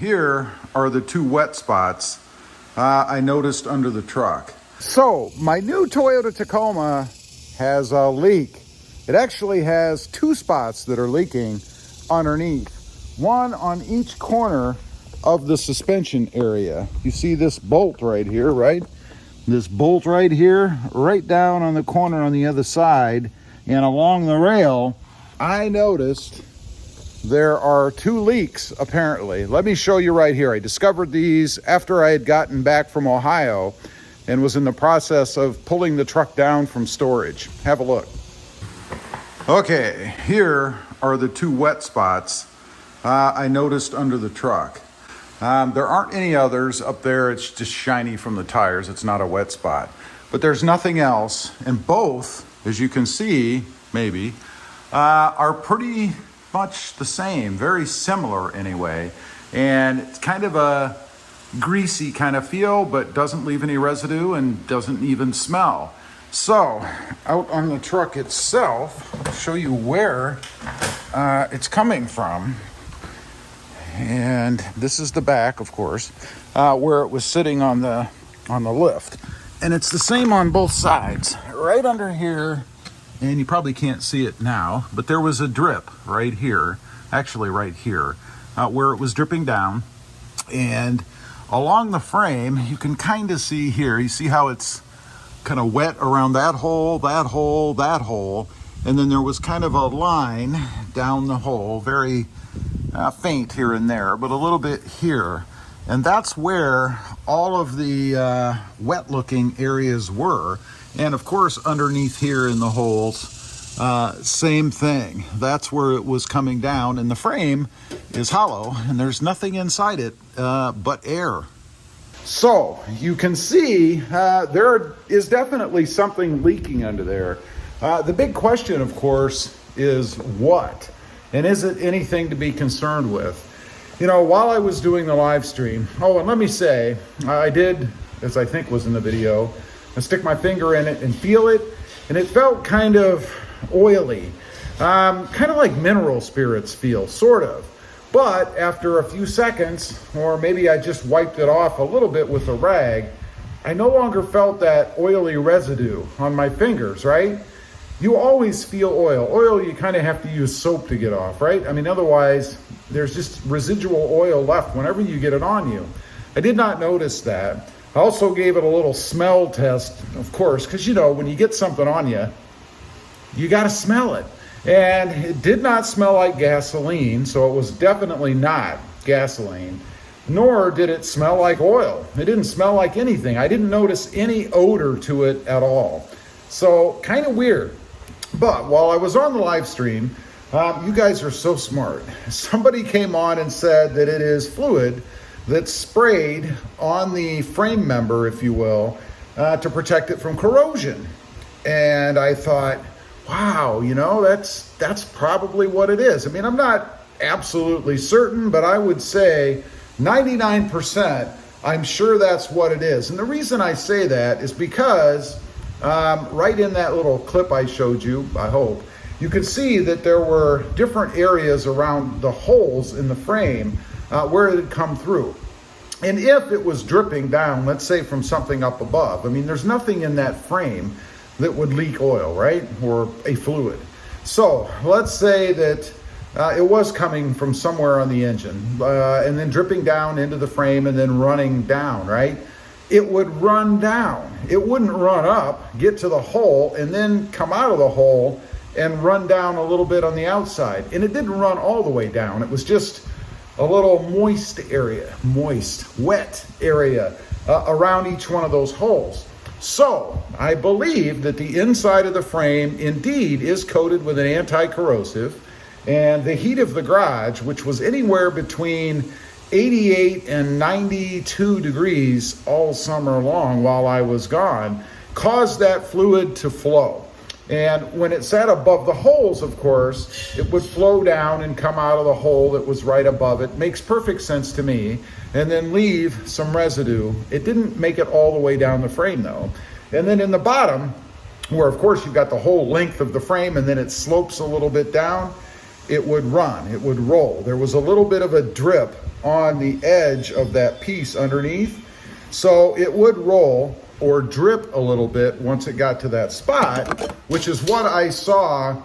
here are the two wet spots I noticed under the truck. So my new Toyota Tacoma has a leak. It actually has two spots that are leaking underneath, one on each corner of the suspension area. You see this bolt right here, right? This bolt right here, right down on the corner on the other side, and along the rail, I noticed there are two leaks apparently. Let me show you right here. I discovered these after I had gotten back from Ohio and was in the process of pulling the truck down from storage. Have a look. Okay, here are the two wet spots I noticed under the truck. There aren't any others up there. It's just shiny from the tires. It's not a wet spot. But there's nothing else. And both, as you can see, maybe, are pretty much the same, very similar anyway. And it's kind of a greasy kind of feel, but doesn't leave any residue and doesn't even smell. So out on the truck itself, I'll show you where it's coming from. And this is the back, of course, where it was sitting on the lift. And it's the same on both sides. Right under here, and you probably can't see it now, but there was a drip right here, actually right here, where it was dripping down. And along the frame, you can kind of see here, you see how it's kind of wet around that hole, that hole, that hole. And then there was kind of a line down the hole, very faint here and there, but a little bit here. And that's where all of the wet looking areas were. And of course, underneath here in the holes, same thing. That's where it was coming down, and the frame is hollow and there's nothing inside it but air. So you can see there is definitely something leaking under there. The big question, of course, is what? And is it anything to be concerned with? You know, while I was doing the live stream, oh, and let me say, I did, as I think was in the video, I stick my finger in it and feel it, and it felt kind of oily, kind of like mineral spirits feel, sort of. But after a few seconds, or maybe I just wiped it off a little bit with a rag, I no longer felt that oily residue on my fingers, right? You always feel oil. Oil, you kind of have to use soap to get off, right? I mean, otherwise, there's just residual oil left whenever you get it on you. I did not notice that. I also gave it a little smell test, of course, because, you know, when you get something on you, you got to smell it. And it did not smell like gasoline, so it was definitely not gasoline, nor did it smell like oil. It didn't smell like anything. I didn't notice any odor to it at all. So kind of weird. But while I was on the live stream, you guys are so smart. Somebody came on and said that it is fluid that's sprayed on the frame member, if you will, to protect it from corrosion. And I thought, wow, you know, that's probably what it is. I mean, I'm not absolutely certain, but I would say 99%, I'm sure that's what it is. And the reason I say that is because right in that little clip I showed you, I hope, you could see that there were different areas around the holes in the frame where it had come through. And if it was dripping down, let's say from something up above, I mean, there's nothing in that frame that would leak oil, right? Or a fluid. So let's say that it was coming from somewhere on the engine and then dripping down into the frame and then running down, right? It would run down. It wouldn't run up, get to the hole, and then come out of the hole and run down a little bit on the outside. And it didn't run all the way down. It was just a little moist, wet area around each one of those holes. So I believe that the inside of the frame indeed is coated with an anti-corrosive, and the heat of the garage, which was anywhere between 88 and 92 degrees all summer long while I was gone, caused that fluid to flow. And when it sat above the holes, of course, it would flow down and come out of the hole that was right above it. Makes perfect sense to me. And then leave some residue. It didn't make it all the way down the frame though. And then in the bottom, where of course you've got the whole length of the frame and then it slopes a little bit down, it would run, it would roll. There was a little bit of a drip on the edge of that piece underneath. So it would roll or drip a little bit once it got to that spot, which is what I saw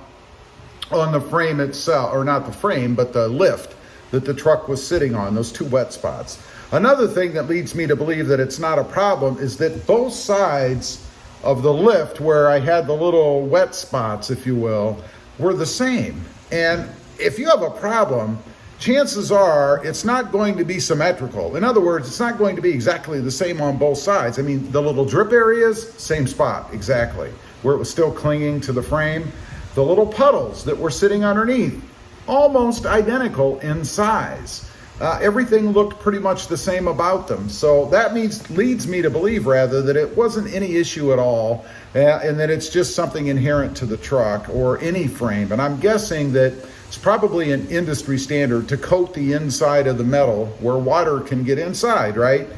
on the frame itself, or not the frame, but the lift that the truck was sitting on, those two wet spots. Another thing that leads me to believe that it's not a problem is that both sides of the lift, where I had the little wet spots, if you will, were the same. And if you have a problem, chances are it's not going to be symmetrical. In other words, it's not going to be exactly the same on both sides. I mean, the little drip areas, same spot, exactly, where it was still clinging to the frame. The little puddles that were sitting underneath, almost identical in size. Everything looked pretty much the same about them. So that leads me to believe, rather, that it wasn't any issue at all, and that it's just something inherent to the truck or any frame. And I'm guessing that it's probably an industry standard to coat the inside of the metal where water can get inside, right?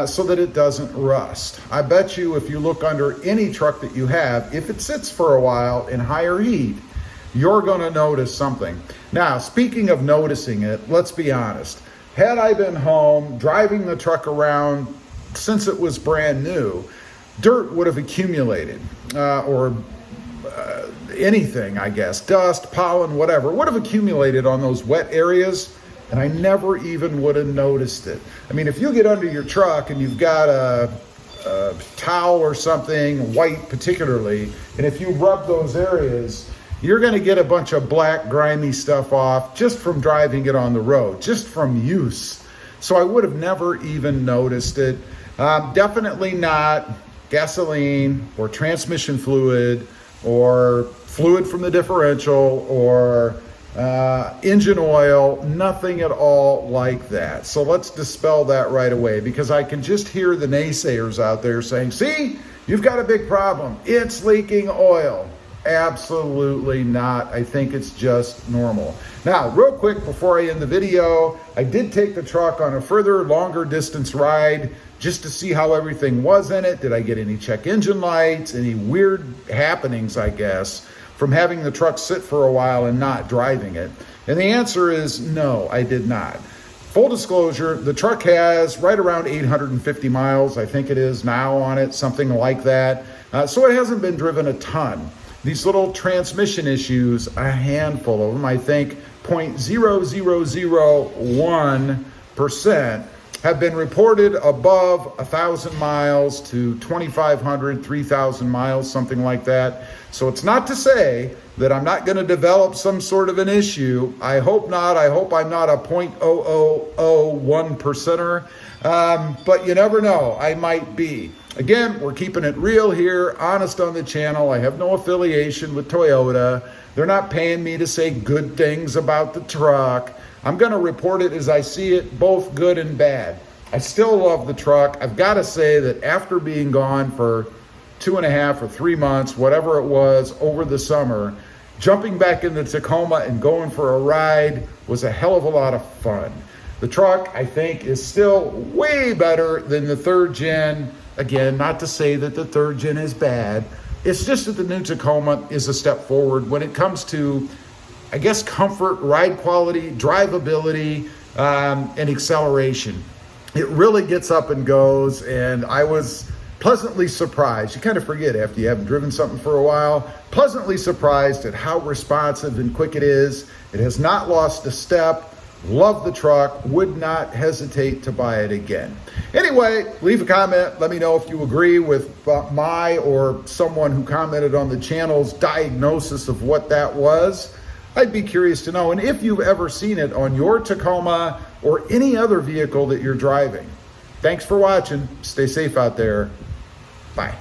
So that it doesn't rust. I bet you if you look under any truck that you have, if it sits for a while in higher heat, you're gonna notice something. Now, speaking of noticing it, let's be honest. Had I been home driving the truck around since it was brand new, dirt would have accumulated, or anything, I guess, dust, pollen, whatever, would have accumulated on those wet areas, and I never even would have noticed it. I mean, if you get under your truck and you've got a towel or something, white particularly, and if you rub those areas, you're going to get a bunch of black, grimy stuff off just from driving it on the road, just from use. So I would have never even noticed it. Definitely not gasoline or transmission fluid or fluid from the differential or engine oil, nothing at all like that. So let's dispel that right away, because I can just hear the naysayers out there saying, see, you've got a big problem. It's leaking oil. Absolutely not. I think it's just normal. Now, real quick before I end the video, I did take the truck on a further longer distance ride just to see how everything was in it. Did I get any check engine lights, any weird happenings, I guess, from having the truck sit for a while and not driving it? And the answer is no, I did not. Full disclosure, the truck has right around 850 miles, I think it is now on it, something like that. So it hasn't been driven a ton. These little transmission issues, a handful of them, I think 0.0001%, have been reported above 1,000 miles to 2,500, 3,000 miles, something like that. So it's not to say that I'm not going to develop some sort of an issue. I hope not. I hope I'm not a 0.0001%er, but you never know. I might be. Again, we're keeping it real here, honest on the channel. I have no affiliation with Toyota. They're not paying me to say good things about the truck. I'm going to report it as I see it, both good and bad. I still love the truck. I've got to say that after being gone for 2.5 or 3 months, whatever it was, over the summer, jumping back into Tacoma and going for a ride was a hell of a lot of fun. The truck, I think, is still way better than the third gen. Again, not to say that the third gen is bad. It's just that the new Tacoma is a step forward when it comes to, I guess, comfort, ride quality, drivability, and acceleration. It really gets up and goes, and I was pleasantly surprised. You kind of forget after you haven't driven something for a while. Pleasantly surprised at how responsive and quick it is. It has not lost a step. Love the truck, would not hesitate to buy it again. Anyway, leave a comment. Let me know if you agree with my or someone who commented on the channel's diagnosis of what that was. I'd be curious to know. And if you've ever seen it on your Tacoma or any other vehicle that you're driving. Thanks for watching. Stay safe out there. Bye.